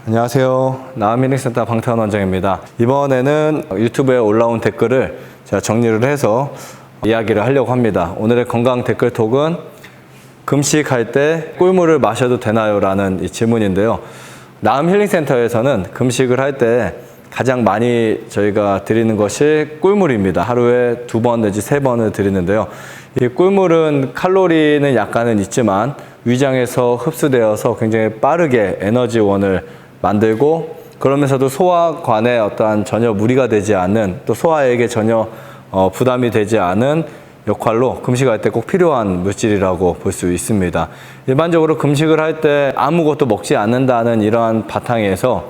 안녕하세요. 나음힐링센터 방태환 원장입니다. 이번에는 유튜브에 올라온 댓글을 제가 정리를 해서 이야기를 하려고 합니다. 오늘의 건강 댓글 톡은 금식할 때 꿀물을 마셔도 되나요? 라는 이 질문인데요. 나음힐링센터에서는 금식을 할 때 가장 많이 저희가 드리는 것이 꿀물입니다. 하루에 2번 내지 3번을 드리는데요. 이 꿀물은 칼로리는 약간은 있지만 위장에서 흡수되어서 굉장히 빠르게 에너지원을 만들고, 그러면서도 소화관에 어떠한 전혀 무리가 되지 않는, 또 소화에게 전혀 부담이 되지 않은 역할로 금식할 때 꼭 필요한 물질이라고 볼 수 있습니다. 일반적으로 금식을 할 때 아무것도 먹지 않는다는 이러한 바탕에서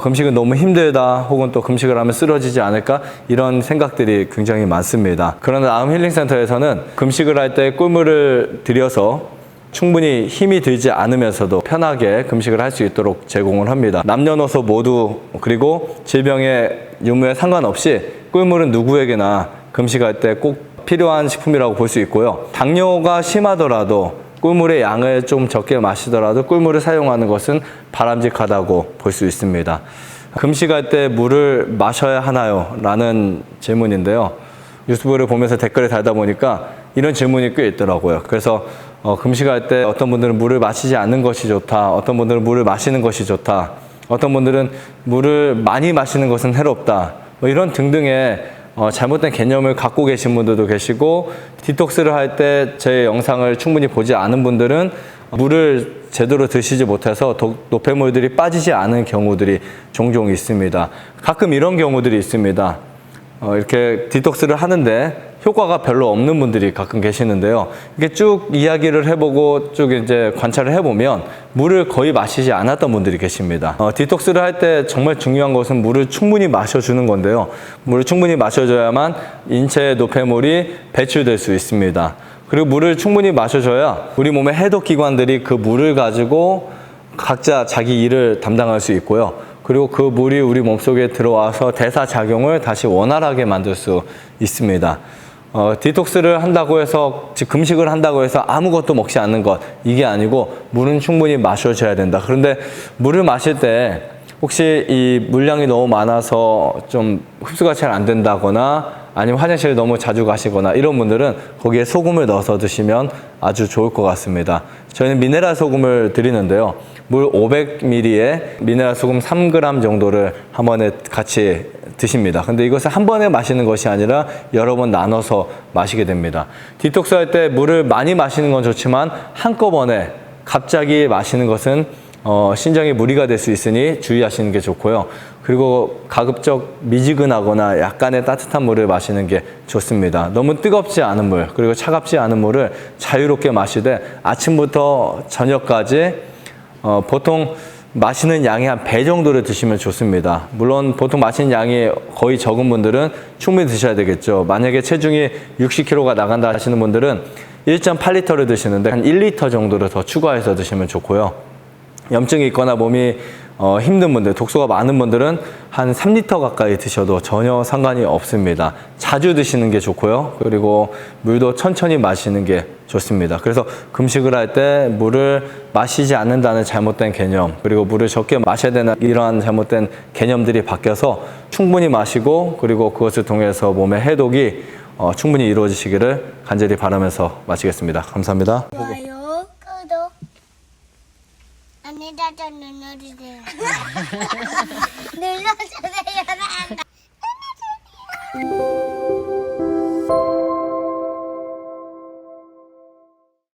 금식은 너무 힘들다, 혹은 또 금식을 하면 쓰러지지 않을까, 이런 생각들이 굉장히 많습니다. 그러나 나음힐링센터에서는 금식을 할 때 꿀물을 들여서 충분히 힘이 들지 않으면서도 편하게 금식을 할 수 있도록 제공을 합니다. 남녀노소 모두, 그리고 질병의 유무에 상관없이 꿀물은 누구에게나 금식할 때 꼭 필요한 식품이라고 볼 수 있고요. 당뇨가 심하더라도 꿀물의 양을 좀 적게 마시더라도 꿀물을 사용하는 것은 바람직하다고 볼 수 있습니다. 금식할 때 물을 마셔야 하나요? 라는 질문인데요. 유튜브를 보면서 댓글을 달다 보니까 이런 질문이 꽤 있더라고요. 그래서 금식할 때 어떤 분들은 물을 마시지 않는 것이 좋다, 어떤 분들은 물을 마시는 것이 좋다, 어떤 분들은 물을 많이 마시는 것은 해롭다, 이런 등등의 잘못된 개념을 갖고 계신 분들도 계시고, 디톡스를 할 때 제 영상을 충분히 보지 않은 분들은 물을 제대로 드시지 못해서 노폐물들이 빠지지 않은 경우들이 종종 있습니다. 가끔 이런 경우들이 있습니다. 이렇게 디톡스를 하는데 효과가 별로 없는 분들이 가끔 계시는데요. 이렇게 쭉 이야기를 해보고 쭉 이제 관찰을 해보면 물을 거의 마시지 않았던 분들이 계십니다. 디톡스를 할 때 정말 중요한 것은 물을 충분히 마셔주는 건데요. 물을 충분히 마셔줘야만 인체의 노폐물이 배출될 수 있습니다. 그리고 물을 충분히 마셔줘야 우리 몸의 해독기관들이 그 물을 가지고 각자 자기 일을 담당할 수 있고요. 그리고 그 물이 우리 몸속에 들어와서 대사작용을 다시 원활하게 만들 수 있습니다. 디톡스를 한다고 해서, 즉 금식을 한다고 해서 아무것도 먹지 않는 것, 이게 아니고 물은 충분히 마셔줘야 된다. 그런데 물을 마실 때 혹시 이 물량이 너무 많아서 좀 흡수가 잘 안 된다거나, 아니면 화장실을 너무 자주 가시거나 이런 분들은 거기에 소금을 넣어서 드시면 아주 좋을 것 같습니다. 저희는 미네랄 소금을 드리는데요. 물 500ml에 미네랄 소금 3g 정도를 한 번에 같이 드십니다. 근데 이것을 한 번에 마시는 것이 아니라 여러 번 나눠서 마시게 됩니다. 디톡스 할 때 물을 많이 마시는 건 좋지만 한꺼번에 갑자기 마시는 것은 신장에 무리가 될 수 있으니 주의하시는 게 좋고요. 그리고 가급적 미지근하거나 약간의 따뜻한 물을 마시는 게 좋습니다. 너무 뜨겁지 않은 물, 그리고 차갑지 않은 물을 자유롭게 마시되 아침부터 저녁까지 보통 마시는 양이 한 배 정도를 드시면 좋습니다. 물론 보통 마시는 양이 거의 적은 분들은 충분히 드셔야 되겠죠. 만약에 체중이 60kg가 나간다 하시는 분들은 1.8리터를 드시는데 한 1리터 정도를 더 추가해서 드시면 좋고요. 염증이 있거나 몸이 힘든 분들, 독소가 많은 분들은 한 3리터 가까이 드셔도 전혀 상관이 없습니다. 자주 드시는 게 좋고요. 그리고 물도 천천히 마시는 게 좋습니다. 그래서 금식을 할 때 물을 마시지 않는다는 잘못된 개념, 그리고 물을 적게 마셔야 되는 이러한 잘못된 개념들이 바뀌어서 충분히 마시고, 그리고 그것을 통해서 몸의 해독이 충분히 이루어지시기를 간절히 바라면서 마치겠습니다. 감사합니다. 좋아요, 구독, 안내자전 눌러주세요. 눌러주세요. 눌러주세요.